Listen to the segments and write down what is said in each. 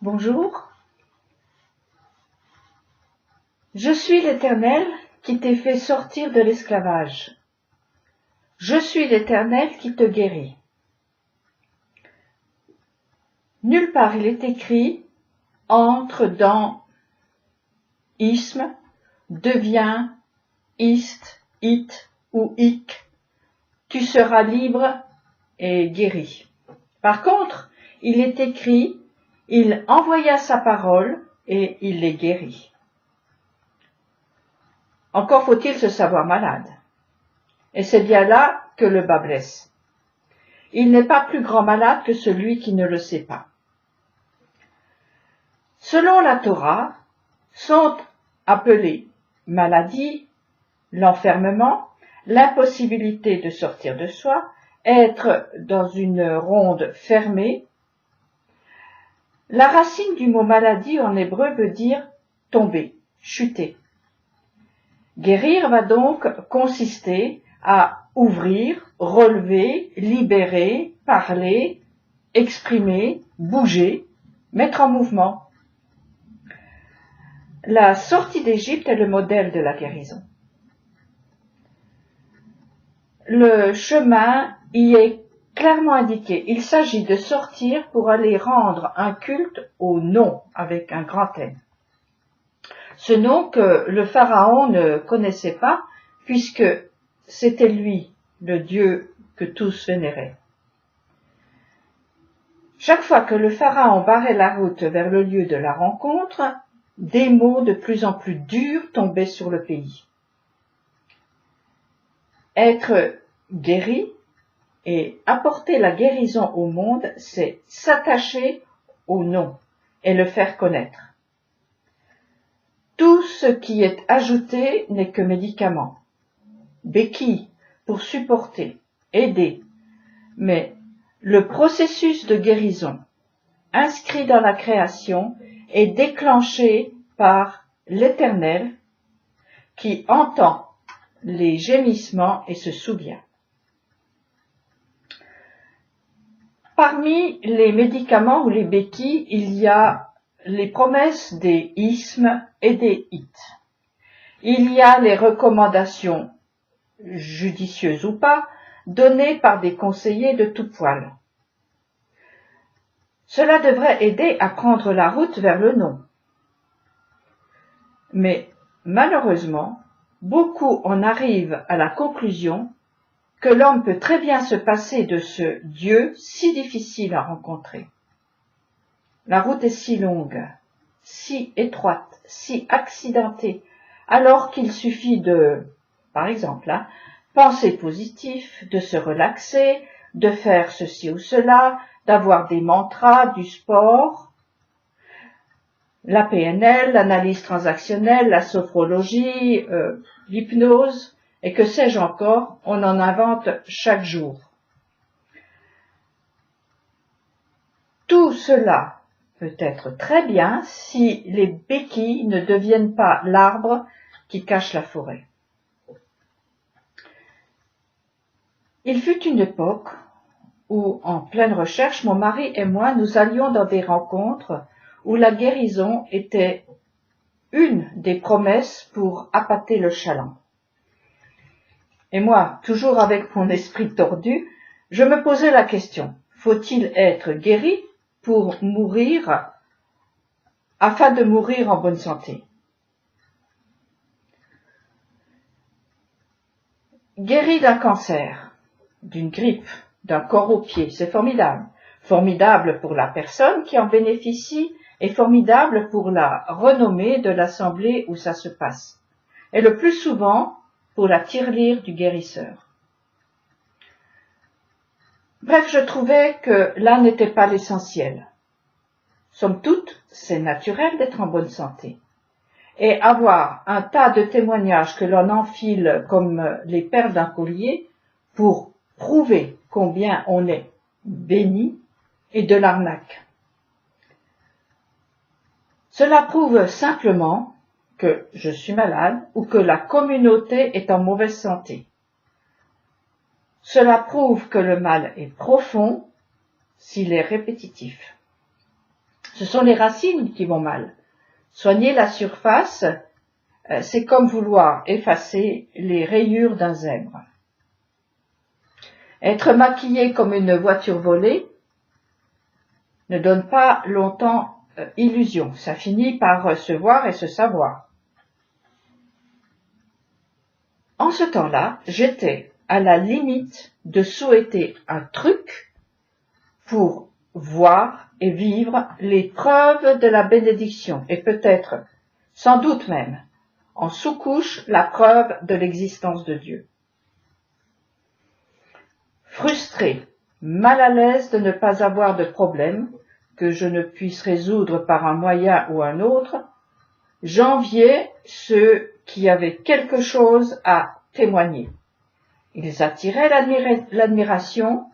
Bonjour, je suis l'Éternel qui t'ai fait sortir de l'esclavage. Je suis l'Éternel qui te guérit. Nulle part il est écrit « entre dans isme, devient, ist, it ou hic, tu seras libre et guéri ». Par contre, il est écrit « il envoya sa parole et il les guérit ». Encore faut-il se savoir malade. Et c'est bien là que le bât blesse. Il n'est pas plus grand malade que celui qui ne le sait pas. Selon la Torah, sont appelées maladie, l'enfermement, l'impossibilité de sortir de soi, être dans une ronde fermée. La racine du mot maladie en hébreu veut dire tomber, chuter. Guérir va donc consister à ouvrir, relever, libérer, parler, exprimer, bouger, mettre en mouvement. La sortie d'Égypte est le modèle de la guérison. Le chemin y est clairement indiqué. Il s'agit de sortir pour aller rendre un culte au nom avec un grand N. Ce nom que le pharaon ne connaissait pas, puisque c'était lui, le Dieu que tous vénéraient. Chaque fois que le pharaon barrait la route vers le lieu de la rencontre, des mots de plus en plus durs tombaient sur le pays. Être guéri et apporter la guérison au monde, c'est s'attacher au nom et le faire connaître. Tout ce qui est ajouté n'est que médicament, béquille pour supporter, aider, mais le processus de guérison, inscrit dans la création, est déclenché par l'Éternel qui entend les gémissements et se souvient. Parmi les médicaments ou les béquilles, il y a les promesses des ismes et des it. Il y a les recommandations, judicieuses ou pas, données par des conseillers de tout poil. Cela devrait aider à prendre la route vers le non. Mais malheureusement, beaucoup en arrivent à la conclusion que l'homme peut très bien se passer de ce Dieu si difficile à rencontrer. La route est si longue, si étroite, si accidentée, alors qu'il suffit de, par exemple, penser positif, de se relaxer, de faire ceci ou cela, d'avoir des mantras, du sport, la PNL, l'analyse transactionnelle, la sophrologie, l'hypnose, et que sais-je encore, on en invente chaque jour. Tout cela peut être très bien si les béquilles ne deviennent pas l'arbre qui cache la forêt. Il fut une époque où, en pleine recherche, mon mari et moi, nous allions dans des rencontres où la guérison était une des promesses pour appâter le chaland. Et moi, toujours avec mon esprit tordu, je me posais la question, faut-il être guéri pour mourir, afin de mourir en bonne santé? Guéri d'un cancer, d'une grippe, d'un corps au pied, c'est formidable. Formidable pour la personne qui en bénéficie et formidable pour la renommée de l'assemblée où ça se passe. Et le plus souvent, pour la tirelire du guérisseur. Bref, je trouvais que là n'était pas l'essentiel. Somme toute, c'est naturel d'être en bonne santé. Et avoir un tas de témoignages que l'on enfile comme les perles d'un collier pour prouver combien on est béni et de l'arnaque. Cela prouve simplement que je suis malade ou que la communauté est en mauvaise santé. Cela prouve que le mal est profond s'il est répétitif. Ce sont les racines qui vont mal. Soigner la surface, c'est comme vouloir effacer les rayures d'un zèbre. Être maquillé comme une voiture volée ne donne pas longtemps illusion. Ça finit par se voir et se savoir. En ce temps-là, j'étais à la limite de souhaiter un truc pour voir et vivre les preuves de la bénédiction et peut-être, sans doute même, en sous-couche, la preuve de l'existence de Dieu. Frustré, mal à l'aise de ne pas avoir de problème que je ne puisse résoudre par un moyen ou un autre, j'enviais ceux qui avaient quelque chose à témoigner. Ils attiraient l'admiration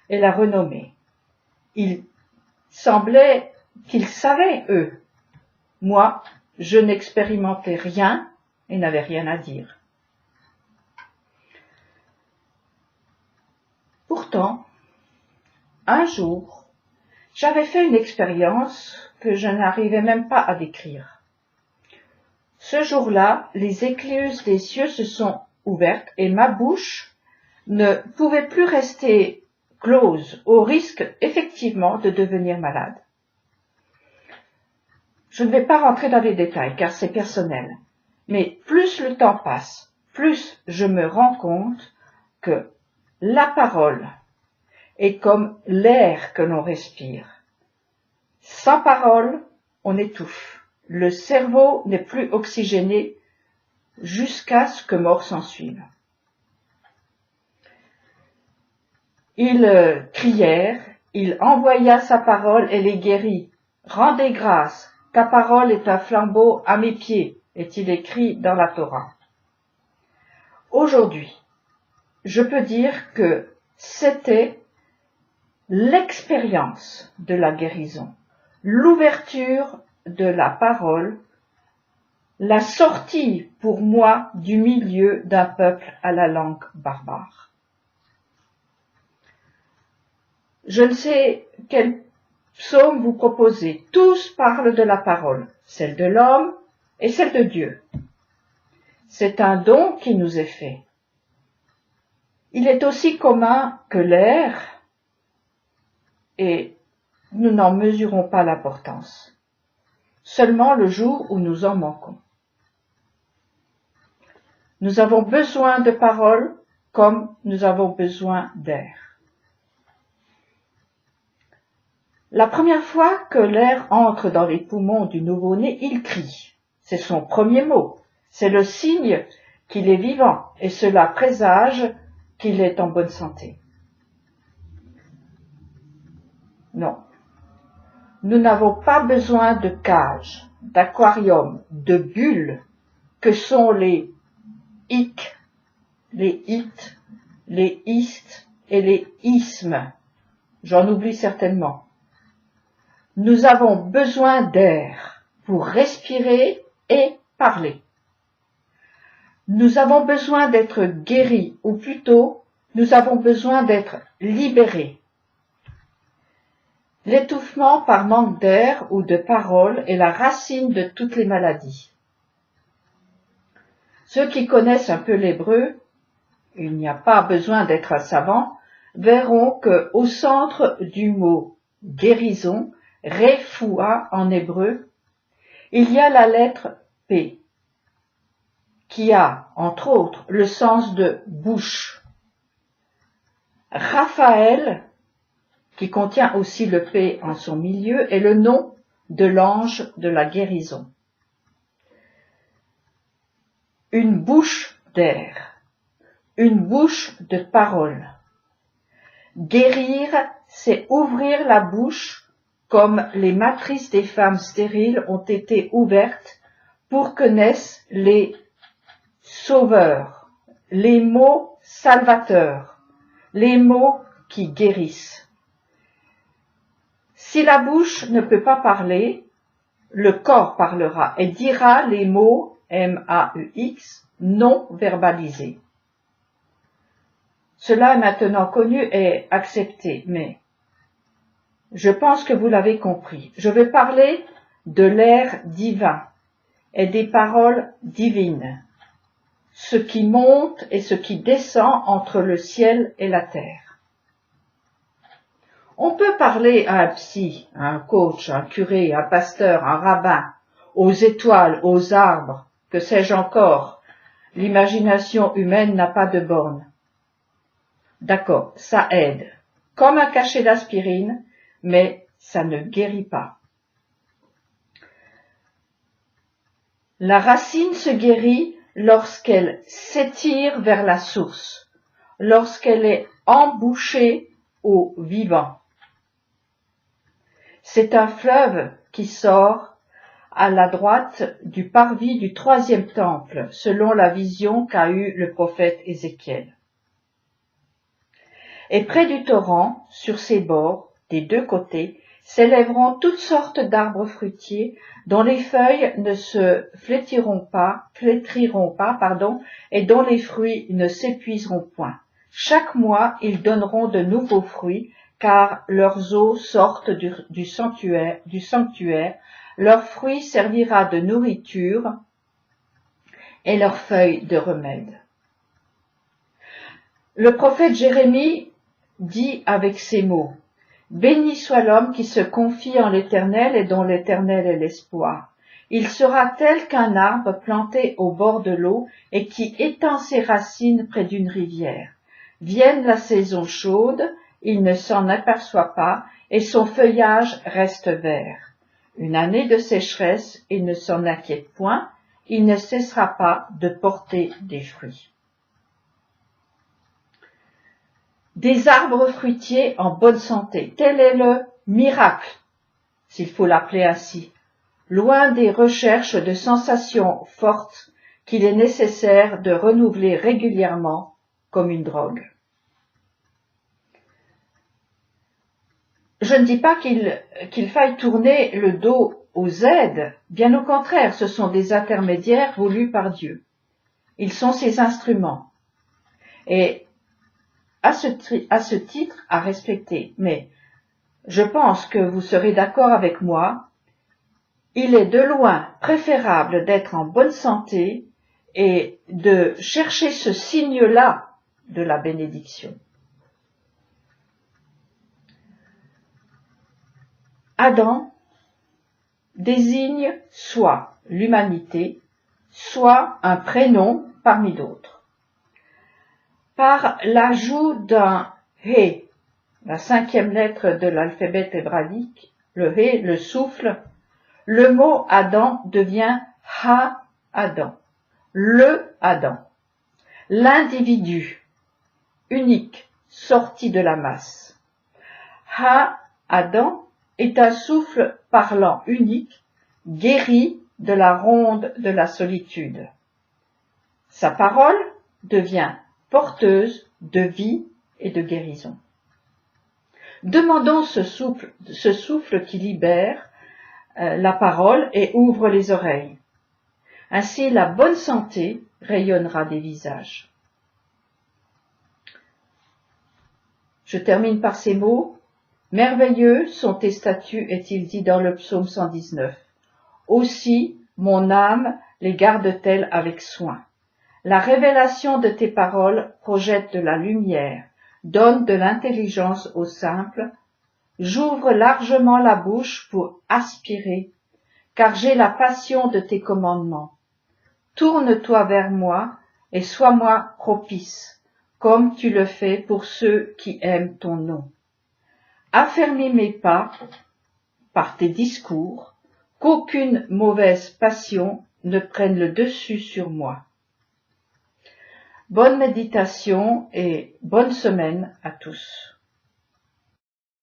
et la renommée. Il semblait qu'ils savaient, eux. Moi, je n'expérimentais rien et n'avais rien à dire. Pourtant, un jour, j'avais fait une expérience que je n'arrivais même pas à décrire. Ce jour-là, les écluses des cieux se sont ouvertes et ma bouche ne pouvait plus rester close, au risque effectivement de devenir malade. Je ne vais pas rentrer dans les détails car c'est personnel, mais plus le temps passe, plus je me rends compte que la parole est comme l'air que l'on respire. Sans parole, on étouffe. Le cerveau n'est plus oxygéné jusqu'à ce que mort s'ensuive. Ils crièrent, il envoya sa parole et les guérit. Rendez grâce, ta parole est un flambeau à mes pieds, est-il écrit dans la Torah. Aujourd'hui, je peux dire que c'était l'expérience de la guérison, l'ouverture de la parole, la sortie pour moi du milieu d'un peuple à la langue barbare. Je ne sais quel psaume vous proposez, tous parlent de la parole, celle de l'homme et celle de Dieu. C'est un don qui nous est fait. Il est aussi commun que l'air et nous n'en mesurons pas l'importance, seulement le jour où nous en manquons. Nous avons besoin de paroles comme nous avons besoin d'air. La première fois que l'air entre dans les poumons du nouveau-né, il crie. C'est son premier mot. C'est le signe qu'il est vivant et cela présage qu'il est en bonne santé. Non. Nous n'avons pas besoin de cages, d'aquariums, de bulles que sont les hic, les hit, les hist et les ismes. J'en oublie certainement. Nous avons besoin d'air pour respirer et parler. Nous avons besoin d'être guéris, ou plutôt, nous avons besoin d'être libérés. L'étouffement par manque d'air ou de parole est la racine de toutes les maladies. Ceux qui connaissent un peu l'hébreu, il n'y a pas besoin d'être un savant, verront que au centre du mot guérison, refoua en hébreu, il y a la lettre P, qui a, entre autres, le sens de bouche. Raphaël, qui contient aussi le P en son milieu, est le nom de l'ange de la guérison. Une bouche d'air, une bouche de parole. Guérir, c'est ouvrir la bouche comme les matrices des femmes stériles ont été ouvertes pour que naissent les sauveurs, les mots salvateurs, les mots qui guérissent. Si la bouche ne peut pas parler, le corps parlera et dira les mots M-A-U-X non verbalisés. Cela est maintenant connu et accepté, mais Je pense que vous l'avez compris. Je vais parler de l'air divin et des paroles divines, ce qui monte et ce qui descend entre le ciel et la terre. On peut parler à un psy, à un coach, un curé, un pasteur, un rabbin, aux étoiles, aux arbres, que sais-je encore. L'imagination humaine n'a pas de borne. D'accord, ça aide, comme un cachet d'aspirine, mais ça ne guérit pas. La racine se guérit lorsqu'elle s'étire vers la source, lorsqu'elle est embouchée au vivant. C'est un fleuve qui sort à la droite du parvis du troisième temple, selon la vision qu'a eue le prophète Ézéchiel. Et près du torrent, sur ses bords, des deux côtés, s'élèveront toutes sortes d'arbres fruitiers dont les feuilles ne se flétriront pas, et dont les fruits ne s'épuiseront point. Chaque mois, ils donneront de nouveaux fruits, car leurs eaux sortent du sanctuaire, leur fruit servira de nourriture et leurs feuilles de remède. Le prophète Jérémie dit avec ces mots: Béni soit l'homme qui se confie en l'Éternel et dont l'Éternel est l'espoir. Il sera tel qu'un arbre planté au bord de l'eau et qui étend ses racines près d'une rivière. Vienne la saison chaude, il ne s'en aperçoit pas et son feuillage reste vert. Une année de sécheresse, il ne s'en inquiète point, il ne cessera pas de porter des fruits. Des arbres fruitiers en bonne santé, tel est le miracle, s'il faut l'appeler ainsi, loin des recherches de sensations fortes qu'il est nécessaire de renouveler régulièrement comme une drogue. Je ne dis pas qu'il faille tourner le dos aux aides, bien au contraire, ce sont des intermédiaires voulus par Dieu. Ils sont ses instruments. Et à ce titre, à respecter. Mais je pense que vous serez d'accord avec moi, il est de loin préférable d'être en bonne santé et de chercher ce signe-là de la bénédiction. Adam désigne soit l'humanité, soit un prénom parmi d'autres. Par l'ajout d'un « Hé », la cinquième lettre de l'alphabet hébraïque, le « Hé », le souffle, le mot Adam devient « Ha-Adam », le Adam, l'individu unique sorti de la masse. Ha-Adam est un souffle parlant unique, guéri de la ronde de la solitude. Sa parole devient porteuse de vie et de guérison. Demandons ce souffle qui libère la parole et ouvre les oreilles. Ainsi, la bonne santé rayonnera des visages. Je termine par ces mots. Merveilleux sont tes statuts, est-il dit dans le psaume 119. Aussi, mon âme les garde-t-elle avec soin. La révélation de tes paroles projette de la lumière, donne de l'intelligence aux simples. J'ouvre largement la bouche pour aspirer, car j'ai la passion de tes commandements. Tourne-toi vers moi et sois-moi propice, comme tu le fais pour ceux qui aiment ton nom. Affermis mes pas par tes discours, qu'aucune mauvaise passion ne prenne le dessus sur moi. Bonne méditation et bonne semaine à tous.